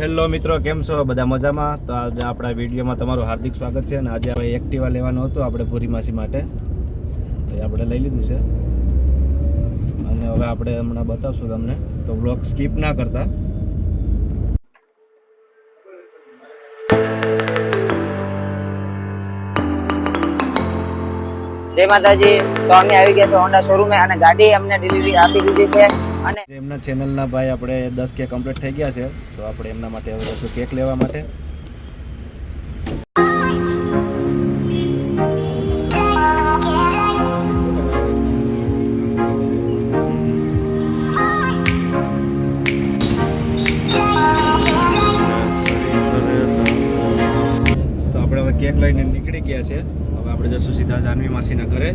Hello મિત્રો, કેમ છો? બધા મજામાં? તો આજે આપણા વિડીયોમાં તમારું હાર્દિક સ્વાગત છે. અને આજે આપણે એક્ટિવા લેવાનું હતું આપણે ભૂરી માસી માટે, તો આપણે લઈ લીધું છે. અને હવે આપણે હમણાં બતાવશું તમને, તો બ્લોગ સ્કીપ ના કરતા. જય માતાજી. તો અમે આવી ગયા છે હોન્ડા શોરૂમે અને ગાડી અમને ડિલિવરી આપી દીધી છે. અને એમના ચેનલના ભાઈ આપણે 10K કમ્પ્લીટ થઈ ગયા છે, તો આપણે એમના માટે હવે જશું કેક લેવા માટે. તો આપણે હવે કેક લઈને નીકળી ગયા છે. હવે આપણે જશું સીધા જાનવી માસીના ઘરે.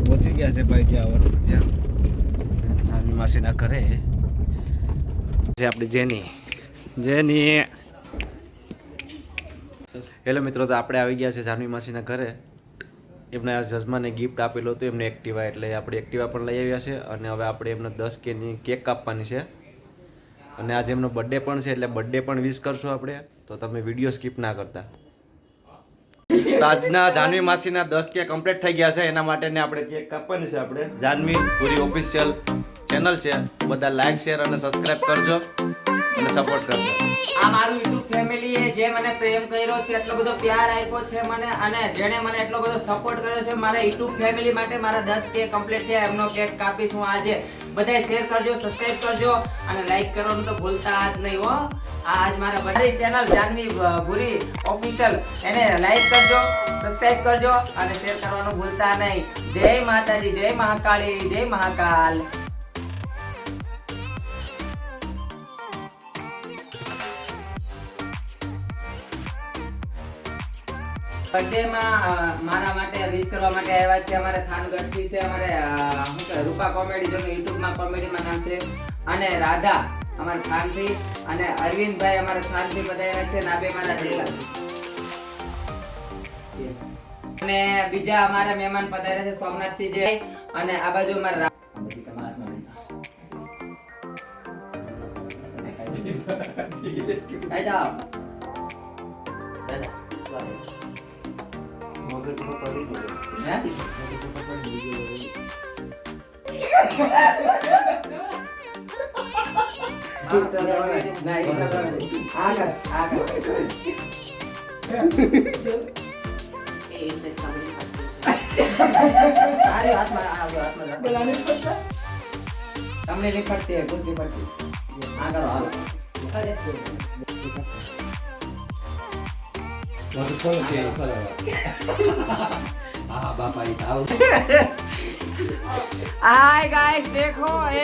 પહોંચી ગયા છે ભાઈ ત્યાં જાનવી માસીના ઘરે. છે આપણી જેની. હેલો મિત્રો, તો આપણે આવી ગયા છે જાનવી માસીના ઘરે. એમને આ જજમાને ગિફ્ટ આપેલું હતું, એમને એક્ટિવા, એટલે આપણે એક્ટિવા પણ લઈ આવ્યા છે. અને હવે આપણે એમને 10K ની કેક કાપવાની છે. અને આજે એમનો બર્થડે પણ છે, એટલે બર્થડે પણ વિશ કરશું આપણે. તો તમે વિડીયો સ્કીપ ના કરતા. તો આજના જાનવી માસીના 10K કમ્પ્લીટ થઈ ગયા છે, એના માટે આપણે કેક કાપવાની છે. આપણે જાનવી પૂરી ઓફિશિયલ ચેનલ છે, બધા લાઈક શેર અને સબસ્ક્રાઇબ કરજો અને સપોર્ટ કરજો. આ મારું YouTube ફેમિલી એ જે મને પ્રેમ કર્યો છે, એટલો બધો પ્યાર આપ્યો છે મને, અને જેણે મને એટલો બધો સપોર્ટ કર્યો છે, મારા YouTube ફેમિલી માટે મારા 10K કમ્પ્લીટ થયા. એમનો કેક કાપીશું આજે. બધાય શેર કરજો, સબસ્ક્રાઇબ કરજો અને લાઈક કરવાનું તો ભૂલતા જ નહીં હો. આજ મારા બધી ચેનલ જાનવી ભૂરી ઓફિશિયલ, એને લાઈક કરજો, સબસ્ક્રાઇબ કરજો અને શેર કરવાનું ભૂલતા નહીં. જય માતાજી, જય મહાકાળી, જય મહાકાલ. બર્થડે માં મારા માટે વિશ કરવા માટે આવ્યા છે અમારે થાનગઢથી છે. અમારે શું કહે, રૂપા કોમેડી, જેનું YouTube માં કોમેડીમાં નામ છે, અને રાધા અમારા થાનથી, અને અરવિંદભાઈ અમારા થાનથી પધાર્યા છે, નાબે મારા જયલા. અને બીજા અમારા મહેમાન પધાર્યા છે સોમનાથથી જે, અને આ બાજુ અમારા બધી તમારા હાથમાં આઈ જાઓ. તમને नहीं पड़ती है, कुछ नहीं पड़ती. हाँ करो, हालो. हाय गाइस, देखो ये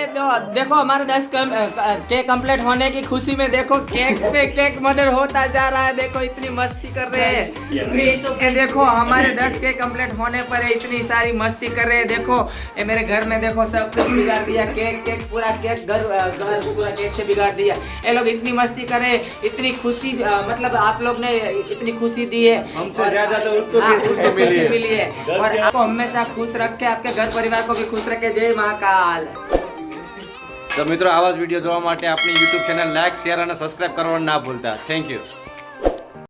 देखो हमारे 10K कंप्लीट होने की खुशी में देखो केक पे केक मर्डर होता जा रहा है. देखो इतनी मस्ती कर रहे हैं. ये देखो हमारे 10K कंप्लीट होने पर इतनी सारी मस्ती कर रहे हैं. देखो ये मेरे घर में देखो सब कुछ बिगाड़ दिया. केक पूरा केक घर पूरा केक से बिगाड़ दिया. ये लोग इतनी मस्ती कर रहे हैं, इतनी खुशी, मतलब आप लोग ने इतनी खुशी दी है, हमसे ज्यादा तो उसको खुशी मिली है. और आपको हमेशा खुश रखे, आपके घर परिवार को भी खुश रखे. जय महाकाल. તો મિત્રો, આવા જ વિડીયો જોવા માટે આપણી YouTube ચેનલ લાઈક શેર અને સબસ્ક્રાઇબ કરવાનું ના ભૂલતા. Thank you.